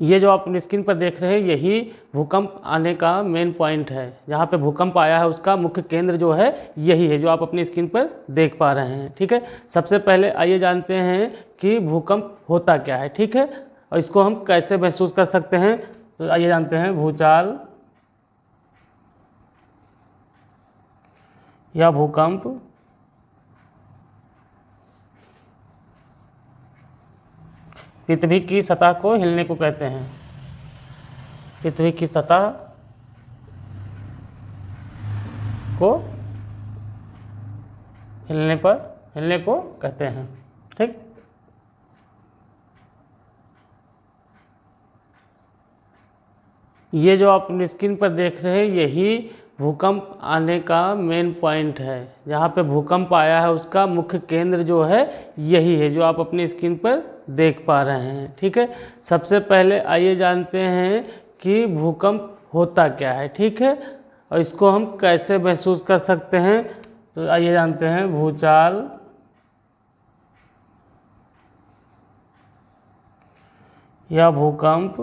ये जो आप स्क्रीन पर देख रहे हैं यही भूकंप आने का मेन पॉइंट है। जहाँ पे भूकंप आया है उसका मुख्य केंद्र जो है यही है जो आप अपनी स्क्रीन पर देख पा रहे हैं। ठीक है, सबसे पहले आइए जानते हैं कि भूकंप होता क्या है। ठीक है, और इसको हम कैसे महसूस कर सकते हैं। तो आइए जानते हैं भूचाल या भूकंप पृथ्वी की सतह को हिलने को कहते हैं। पृथ्वी की सतह को हिलने को कहते हैं। ठीक, ये जो आप स्क्रीन पर देख रहे हैं यही भूकंप आने का मेन पॉइंट है। जहाँ पे भूकंप आया है उसका मुख्य केंद्र जो है यही है जो आप अपनी स्क्रीन पर देख पा रहे हैं। ठीक है, सबसे पहले आइए जानते हैं कि भूकंप होता क्या है। ठीक है, और इसको हम कैसे महसूस कर सकते हैं। तो आइए जानते हैं भूचाल या भूकंप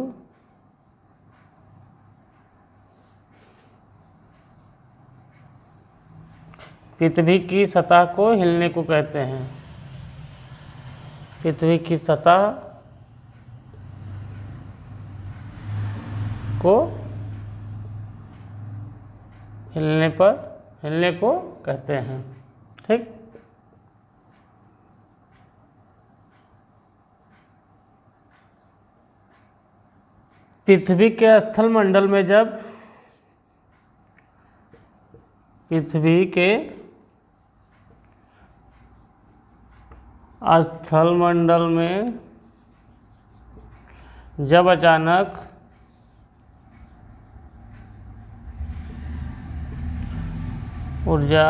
पृथ्वी की सतह को हिलने को कहते हैं। पृथ्वी की सतह को हिलने को कहते हैं। ठीक, पृथ्वी के स्थलमंडल में जब पृथ्वी के स्थलमंडल में जब अचानक ऊर्जा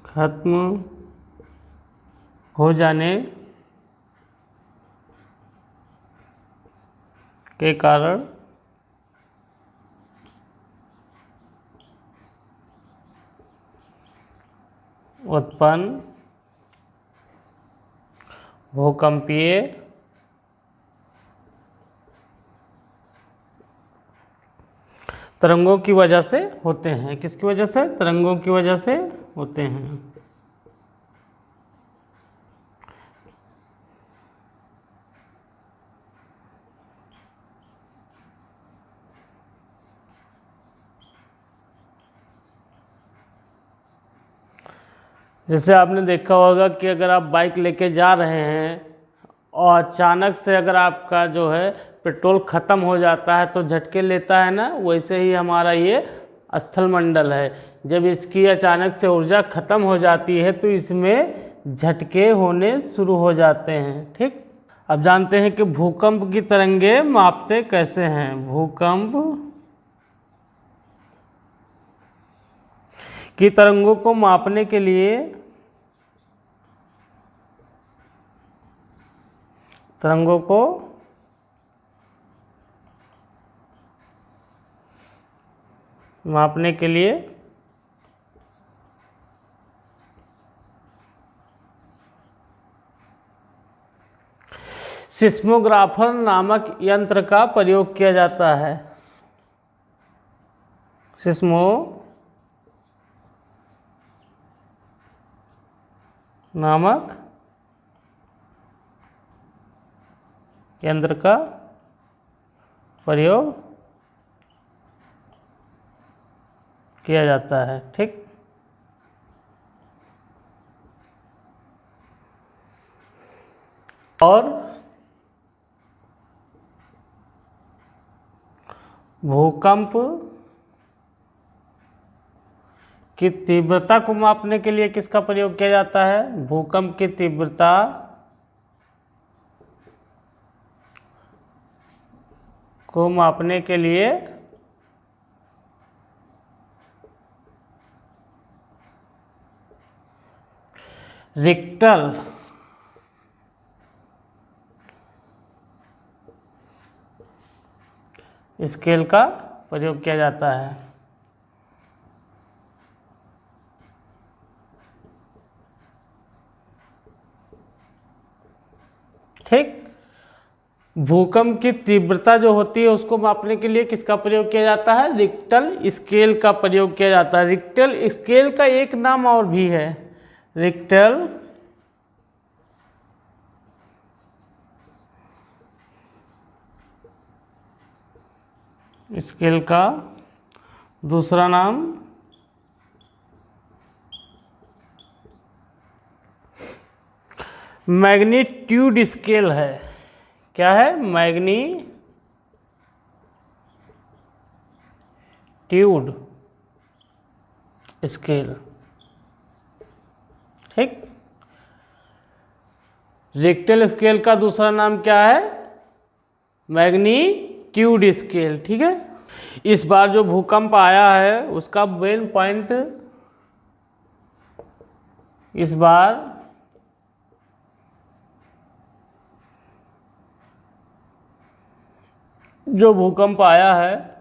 खत्म हो जाने के कारण उत्पन्न भूकंपीय तरंगों की वजह से होते हैं। किसकी वजह से? तरंगों की वजह से होते हैं। जैसे आपने देखा होगा कि अगर आप बाइक लेके जा रहे हैं और अचानक से अगर आपका जो है पेट्रोल ख़त्म हो जाता है तो झटके लेता है ना, वैसे ही हमारा ये स्थलमंडल है। जब इसकी अचानक से ऊर्जा ख़त्म हो जाती है तो इसमें झटके होने शुरू हो जाते हैं। ठीक, अब जानते हैं कि भूकंप की तरंगे मापते कैसे हैं। भूकंप की तरंगों को मापने के लिए तरंगों को मापने के लिए सिस्मोग्राफर नामक यंत्र का प्रयोग किया जाता है। सिस्मो नामक यंत्र का प्रयोग किया जाता है। ठीक, और भूकंप की तीव्रता को मापने के लिए किसका प्रयोग किया जाता है? भूकंप की तीव्रता को मापने के लिए रिक्टर स्केल का प्रयोग किया जाता है। ठीक। भूकंप की तीव्रता जो होती है उसको मापने के लिए किसका प्रयोग किया जाता है? रिक्टर स्केल का प्रयोग किया जाता है। रिक्टर स्केल का एक नाम और भी है, रिक्टर स्केल का दूसरा नाम मैग्नीट्यूड स्केल है। क्या है? Magnitude scale. ठीक। रिक्टर स्केल का दूसरा नाम क्या है? Magnitude scale. ठीक है। इस बार जो भूकंप आया है उसका मेन पॉइंट, इस बार जो भूकंप आया है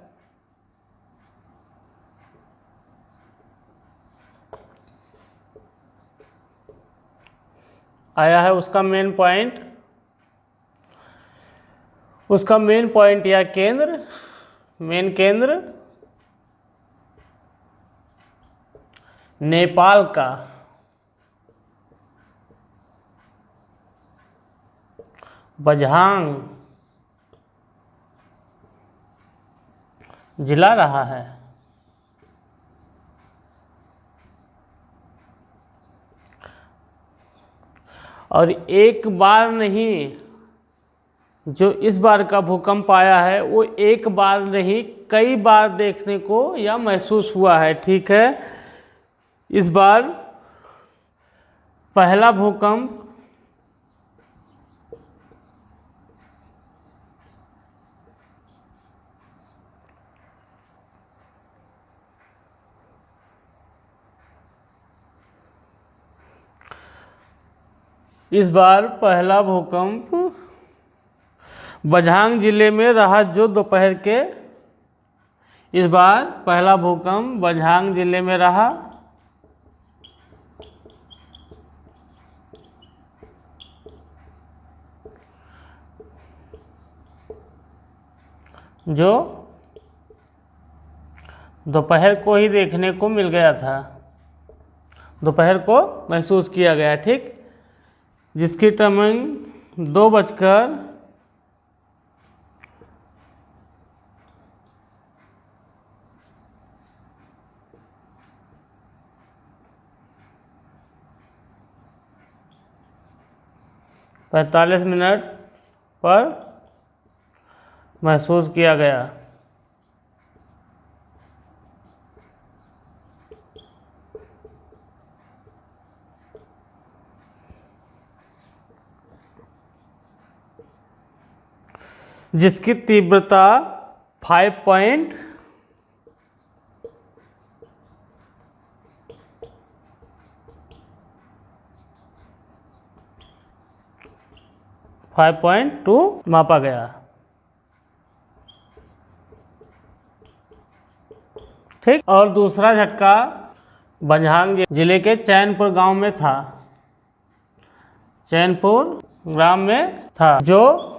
उसका मेन पॉइंट या केंद्र, मेन केंद्र नेपाल का बझांग जिला रहा है। और एक बार नहीं, जो इस बार का भूकंप आया है वो एक बार नहीं कई बार देखने को या महसूस हुआ है। ठीक है। इस बार पहला भूकंप बझांग जिले में रहा, जो दोपहर के, इस बार पहला भूकंप बझांग जिले में रहा, जो दोपहर को ही देखने को मिल गया था, दोपहर को महसूस किया गया। ठीक। जिसकी टाइमिंग 2:45 पर महसूस किया गया। जिसकी तीव्रता 5.5 मापा गया। ठीक। और दूसरा झटका बझांग जिले के चैनपुर गांव में था, चैनपुर ग्राम में था, जो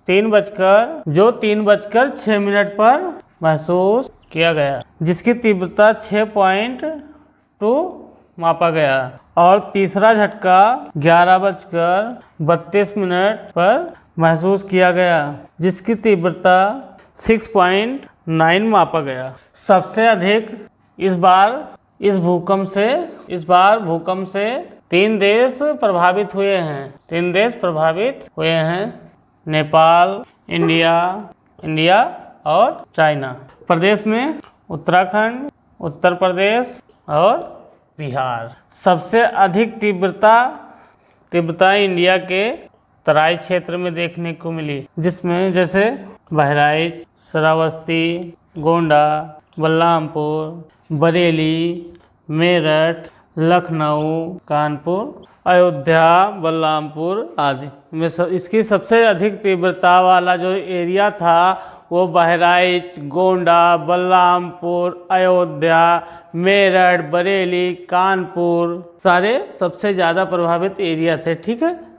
3:06 पर महसूस किया गया, जिसकी तीव्रता 6.2 मापा गया। और तीसरा झटका 11:32 पर महसूस किया गया, जिसकी तीव्रता 6.9 मापा गया। सबसे अधिक इस भूकंप से 3 देश प्रभावित हुए हैं। नेपाल, इंडिया और चाइना। प्रदेश में उत्तराखंड, उत्तर प्रदेश और बिहार। सबसे अधिक तीव्रता इंडिया के तराई क्षेत्र में देखने को मिली, जिसमें जैसे बहराइच, श्रावस्ती, गोंडा, बलरामपुर, बरेली, मेरठ, लखनऊ, कानपुर, अयोध्या, बलरामपुर आदि में इसकी सबसे अधिक तीव्रता वाला जो एरिया था वो बहराइच, गोंडा, बलरामपुर, अयोध्या, मेरठ, बरेली, कानपुर सारे सबसे ज़्यादा प्रभावित एरिया थे। ठीक है।